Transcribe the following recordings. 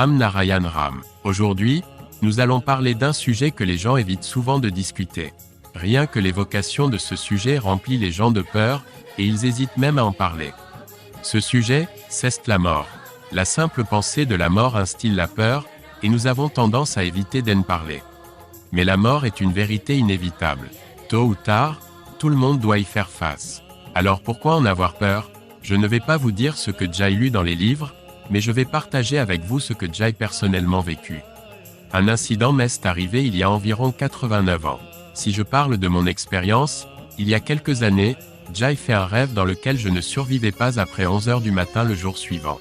Ram Narayan Ram. Aujourd'hui, nous allons parler d'un sujet que les gens évitent souvent de discuter. Rien que l'évocation de ce sujet remplit les gens de peur, et ils hésitent même à en parler. Ce sujet, c'est la mort. La simple pensée de la mort instille la peur, et nous avons tendance à éviter d'en parler. Mais la mort est une vérité inévitable. Tôt ou tard, tout le monde doit y faire face. Alors pourquoi en avoir peur? Je ne vais pas vous dire ce que j'ai lu dans les livres, mais je vais partager avec vous ce que j'ai personnellement vécu. Un incident m'est arrivé il y a environ 89 ans. Si je parle de mon expérience, il y a quelques années, j'ai fait un rêve dans lequel je ne survivais pas après 11 heures du matin le jour suivant.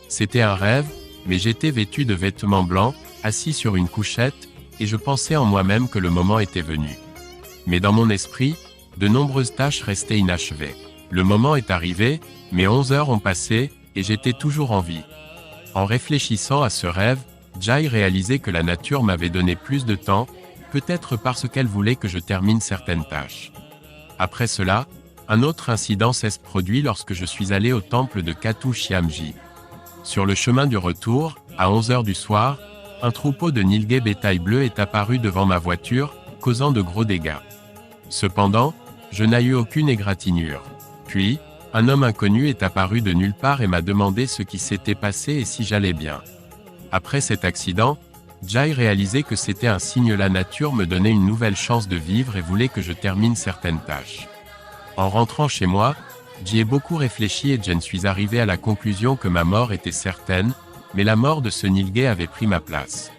C'était un rêve, mais j'étais vêtu de vêtements blancs, assis sur une couchette, et je pensais en moi-même que le moment était venu. Mais dans mon esprit, de nombreuses tâches restaient inachevées. Le moment est arrivé, mais 11 heures ont passé, et j'étais toujours en vie. En réfléchissant à ce rêve, j'ai réalisé que la nature m'avait donné plus de temps, peut-être parce qu'elle voulait que je termine certaines tâches. Après cela, un autre incident s'est produit lorsque je suis allé au temple de Khatu Shyamji. Sur le chemin du retour, à 11 heures du soir, un troupeau de nilgués bétail bleu est apparu devant ma voiture, causant de gros dégâts. Cependant, je n'ai eu aucune égratignure. Puis, un homme inconnu est apparu de nulle part et m'a demandé ce qui s'était passé et si j'allais bien. Après cet accident, j'ai réalisé que c'était un signe, la nature me donnait une nouvelle chance de vivre et voulait que je termine certaines tâches. En rentrant chez moi, j'y ai beaucoup réfléchi et je suis arrivé à la conclusion que ma mort était certaine, mais la mort de ce nilgué avait pris ma place.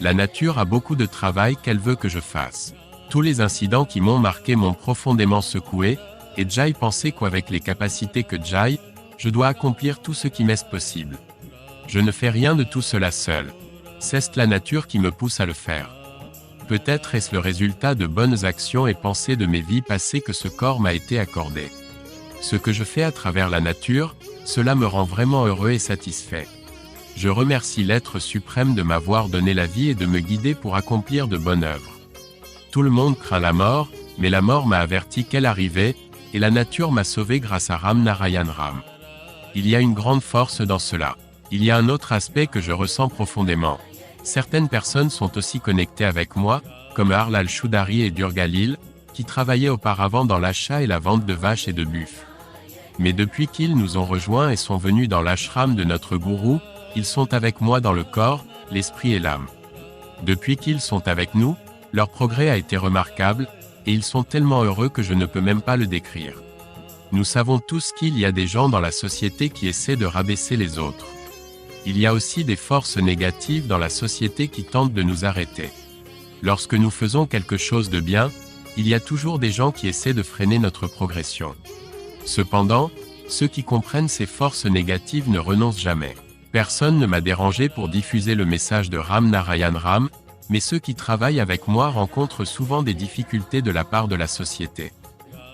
La nature a beaucoup de travail qu'elle veut que je fasse. Tous les incidents qui m'ont marqué m'ont profondément secoué, et j'ai pensé qu'avec les capacités que j'ai, je dois accomplir tout ce qui m'est possible. Je ne fais rien de tout cela seul. C'est la nature qui me pousse à le faire. Peut-être est-ce le résultat de bonnes actions et pensées de mes vies passées que ce corps m'a été accordé. Ce que je fais à travers la nature, cela me rend vraiment heureux et satisfait. Je remercie l'être suprême de m'avoir donné la vie et de me guider pour accomplir de bonnes œuvres. Tout le monde craint la mort, mais la mort m'a averti qu'elle arrivait, et la nature m'a sauvé grâce à Ram Narayan Ram. Il y a une grande force dans cela. Il y a un autre aspect que je ressens profondément. Certaines personnes sont aussi connectées avec moi, comme Harl al-Choudary et Durgalil, qui travaillaient auparavant dans l'achat et la vente de vaches et de buffles. Mais depuis qu'ils nous ont rejoints et sont venus dans l'ashram de notre gourou, ils sont avec moi dans le corps, l'esprit et l'âme. Depuis qu'ils sont avec nous, leur progrès a été remarquable, et ils sont tellement heureux que je ne peux même pas le décrire. Nous savons tous qu'il y a des gens dans la société qui essaient de rabaisser les autres. Il y a aussi des forces négatives dans la société qui tentent de nous arrêter. Lorsque nous faisons quelque chose de bien, il y a toujours des gens qui essaient de freiner notre progression. Cependant, ceux qui comprennent ces forces négatives ne renoncent jamais. Personne ne m'a dérangé pour diffuser le message de Ram Narayan Ram, mais ceux qui travaillent avec moi rencontrent souvent des difficultés de la part de la société.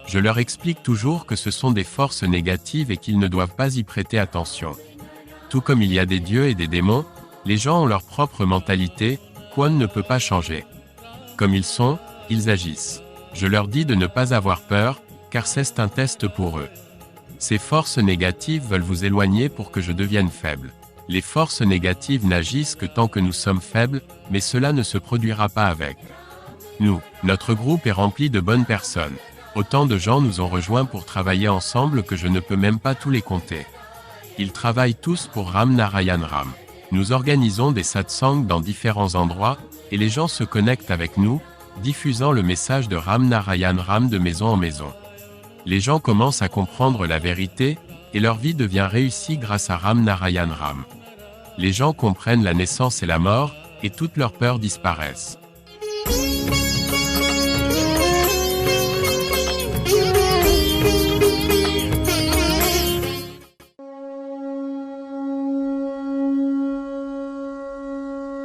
Je leur explique toujours que ce sont des forces négatives et qu'ils ne doivent pas y prêter attention. Tout comme il y a des dieux et des démons, les gens ont leur propre mentalité, qu'on ne peut pas changer. Comme ils sont, ils agissent. Je leur dis de ne pas avoir peur, car c'est un test pour eux. Ces forces négatives veulent vous éloigner pour que je devienne faible. Les forces négatives n'agissent que tant que nous sommes faibles, mais cela ne se produira pas avec nous. Notre groupe est rempli de bonnes personnes. Autant de gens nous ont rejoints pour travailler ensemble que je ne peux même pas tous les compter. Ils travaillent tous pour Ram Narayan Ram. Nous organisons des satsangs dans différents endroits, et les gens se connectent avec nous, diffusant le message de Ram Narayan Ram de maison en maison. Les gens commencent à comprendre la vérité, et leur vie devient réussie grâce à Ram Narayan Ram. Les gens comprennent la naissance et la mort, et toutes leurs peurs disparaissent.